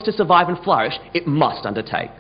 to survive and flourish, it must undertake.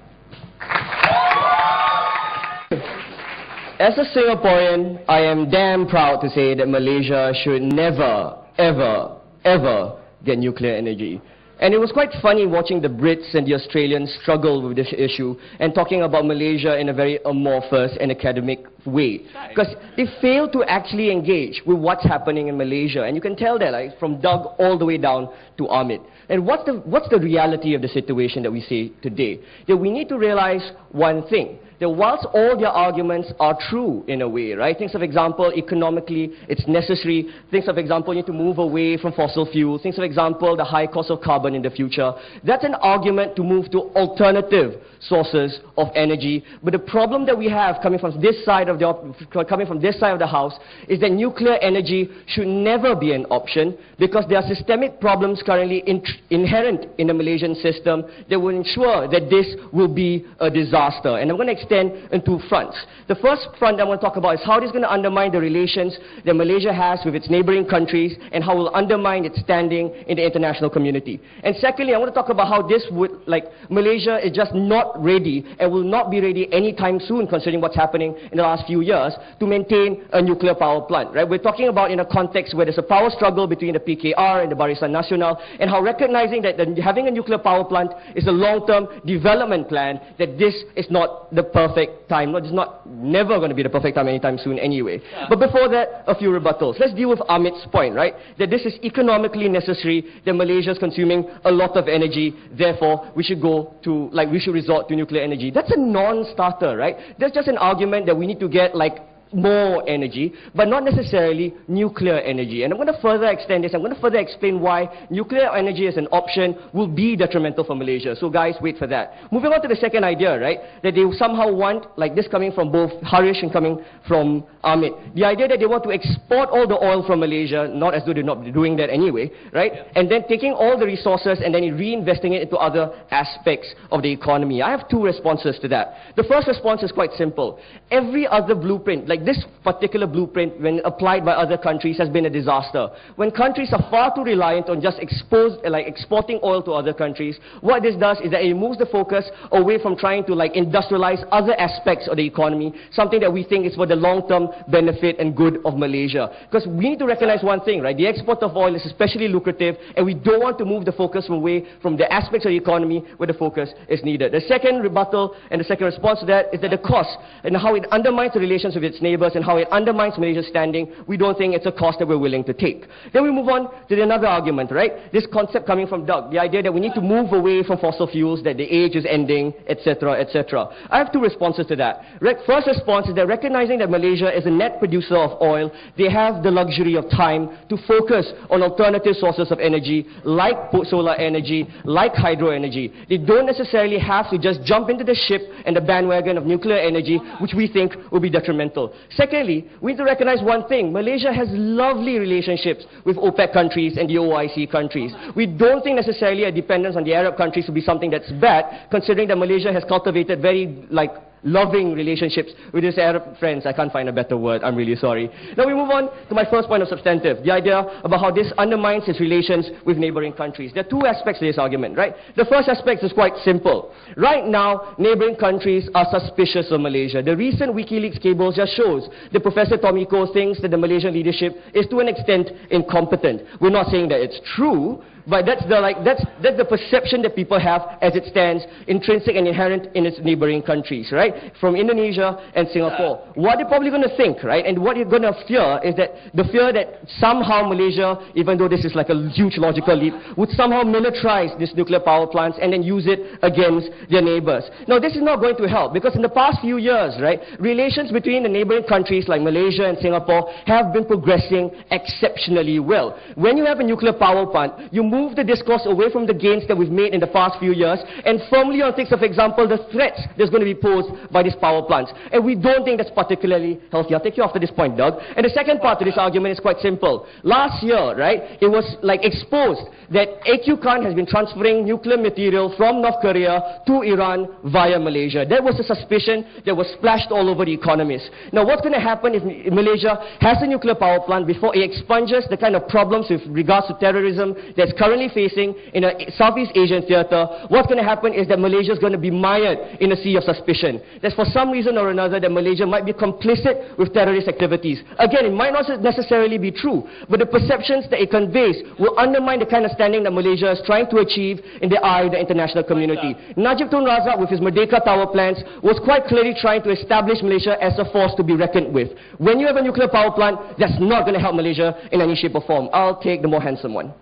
As a Singaporean, I am damn proud to say that Malaysia should never, ever, ever get nuclear energy. And it was quite funny watching the Brits and the Australians struggle with this issue and talking about Malaysia in a very amorphous and academic way. Because they fail to actually engage with what's happening in Malaysia. And you can tell that, like, from Doug all the way down to Amit. And what's the reality of the situation that we see today? That we need to realize one thing. That whilst all their arguments are true in a way, right? Think of example, economically, it's necessary. Think of example, you need to move away from fossil fuels. Think of example, the high cost of carbon in the future. That's an argument to move to alternative sources of energy. But the problem that we have coming from this side of the house is that nuclear energy should never be an option because there are systemic problems currently inherent in the Malaysian system that will ensure that this will be a disaster. And I'm going to extend in two fronts. The first front I want to talk about is how this is going to undermine the relations that Malaysia has with its neighboring countries and how it will undermine its standing in the international community. And secondly, I want to talk about how this would, like, Malaysia is just not ready and will not be ready anytime soon, considering what's happening in the last few years, to maintain a nuclear power plant. Right? We're talking about in a context where there's a power struggle between the PKR and the Barisan Nasional, and how recognizing that having a nuclear power plant is a long-term development plan, that this is not the perfect time. It's not never going to be the perfect time anytime soon anyway. Yeah. But before that, a few rebuttals. Let's deal with Amit's point, right? That this is economically necessary, that Malaysia is consuming a lot of energy, therefore we should go to, like, we should resort to nuclear energy. That's a non-starter, right? That's just an argument that we need to get, like, more energy, but not necessarily nuclear energy. And I'm going to further extend this. I'm going to further explain why nuclear energy as an option will be detrimental for Malaysia. So guys, wait for that. Moving on to the second idea, right? That they somehow want, like this coming from both Harish and coming from Amit, the idea that they want to export all the oil from Malaysia, not as though they're not doing that anyway, right? Yeah. And then taking all the resources and then reinvesting it into other aspects of the economy. I have two responses to that. The first response is quite simple. Every other blueprint, like this particular blueprint, when applied by other countries, has been a disaster. When countries are far too reliant on just exporting oil to other countries, what this does is that it moves the focus away from trying to, like, industrialize other aspects of the economy, something that we think is for the long-term benefit and good of Malaysia. Because we need to recognize one thing, right? The export of oil is especially lucrative, and we don't want to move the focus away from the aspects of the economy where the focus is needed. The second rebuttal and the second response to that is that the cost and how it undermines the relations with its neighbors and how it undermines Malaysia's standing, we don't think it's a cost that we're willing to take. Then we move on to another argument, right? This concept coming from Doug, the idea that we need to move away from fossil fuels, that the age is ending, etc., etc. I have two responses to that. First response is that recognizing that Malaysia is a net producer of oil, they have the luxury of time to focus on alternative sources of energy, like solar energy, like hydro energy. They don't necessarily have to just jump into the ship and the bandwagon of nuclear energy, which we think will be detrimental. Secondly, we need to recognize one thing. Malaysia has lovely relationships with OPEC countries and the OIC countries. We don't think necessarily a dependence on the Arab countries will be something that's bad, considering that Malaysia has cultivated very, like, loving relationships with its Arab friends. I can't find a better word. I'm really sorry. Now we move on to my first point of substantive, the idea about how this undermines its relations with neighboring countries. There are two aspects to this argument, right? The first aspect is quite simple. Right now, neighboring countries are suspicious of Malaysia. The recent WikiLeaks cables just shows that Professor Tommy Koh thinks that the Malaysian leadership is to an extent incompetent. We're not saying that it's true, but that's the perception that people have as it stands, intrinsic and inherent in its neighboring countries, right? From Indonesia and Singapore. What they're probably going to think, right? And what you're going to fear is that the fear that somehow Malaysia, even though this is like a huge logical leap, would somehow militarize these nuclear power plants and then use it against their neighbors. Now, this is not going to help because in the past few years, right, relations between the neighboring countries like Malaysia and Singapore have been progressing exceptionally well. When you have a nuclear power plant, you move the discourse away from the gains that we've made in the past few years and firmly on things of example, the threats that's going to be posed by these power plants. And we don't think that's particularly healthy. I'll take you after this point, Doug. And the second part to this argument is quite simple. Last year, right, it was like exposed that AQ Khan has been transferring nuclear material from North Korea to Iran via Malaysia. That was a suspicion that was splashed all over the economists. Now, what's going to happen if Malaysia has a nuclear power plant before it expunges the kind of problems with regards to terrorism that's currently facing in a Southeast Asian theater, what's going to happen is that Malaysia is going to be mired in a sea of suspicion. That for some reason or another, that Malaysia might be complicit with terrorist activities. Again, it might not necessarily be true, but the perceptions that it conveys will undermine the kind of standing that Malaysia is trying to achieve in the eye of the international community. Najib Tun Razak, with his Merdeka Tower plans, was quite clearly trying to establish Malaysia as a force to be reckoned with. When you have a nuclear power plant, that's not going to help Malaysia in any shape or form. I'll take the more handsome one.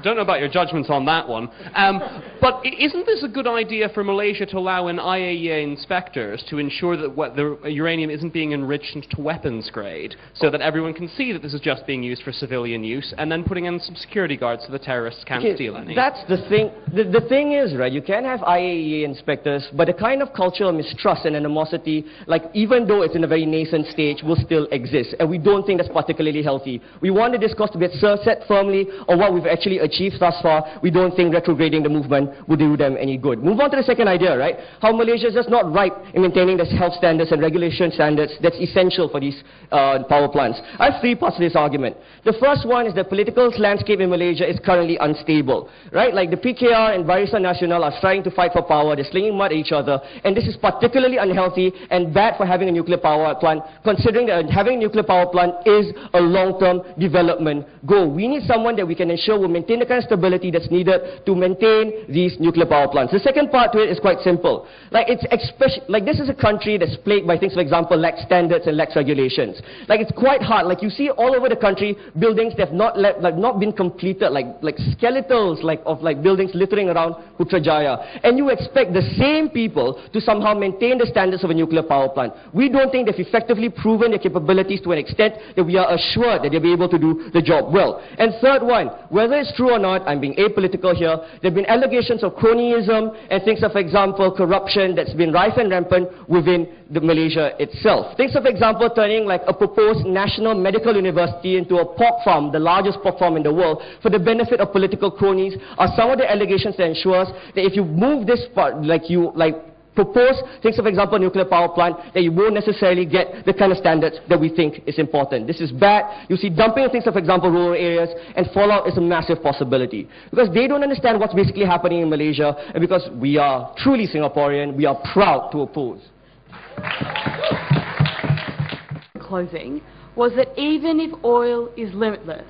Don't know about your judgments on that one. But isn't this a good idea for Malaysia to allow in IAEA inspectors to ensure that the uranium isn't being enriched to weapons grade, so that everyone can see that this is just being used for civilian use, and then putting in some security guards so the terrorists can't steal any? That's the thing. The thing is, right, you can have IAEA inspectors, but the kind of cultural mistrust and animosity, like even though it's in a very nascent stage, will still exist. And we don't think that's particularly healthy. We want the discourse to be set firmly on what we've actually achieved thus far. We don't think retrograding the movement would do them any good. Move on to the second idea, right? How Malaysia is just not right in maintaining the health standards and regulation standards that's essential for these power plants. I have three parts to this argument. The first one is the political landscape in Malaysia is currently unstable, right? Like the PKR and Barisan Nasional are trying to fight for power, they're slinging mud at each other, and this is particularly unhealthy and bad for having a nuclear power plant, considering that having a nuclear power plant is a long-term development goal. We need someone that we can ensure will maintain the kind of stability that's needed to maintain these nuclear power plants. The second part to it is quite simple. Like this is a country that's plagued by things, for example, lax standards and lax regulations. Like it's quite hard. Like you see all over the country buildings that have not been completed, like skeletals of buildings littering around Putrajaya. And you expect the same people to somehow maintain the standards of a nuclear power plant. We don't think they've effectively proven their capabilities to an extent that we are assured that they'll be able to do the job well. And third one, whether it's true or not, I'm being apolitical here, there have been allegations of cronyism and things of, for example, corruption that's been rife and rampant within Malaysia itself. Things of, for example, turning like a proposed national medical university into a pork farm, the largest pork farm in the world, for the benefit of political cronies, are some of the allegations that ensures that if you move this part, propose things, for example, nuclear power plant, that you won't necessarily get the kind of standards that we think is important. This is bad. You see dumping of things, for example, rural areas, and fallout is a massive possibility. Because they don't understand what's basically happening in Malaysia, and because we are truly Singaporean, we are proud to oppose. Closing was that even if oil is limitless,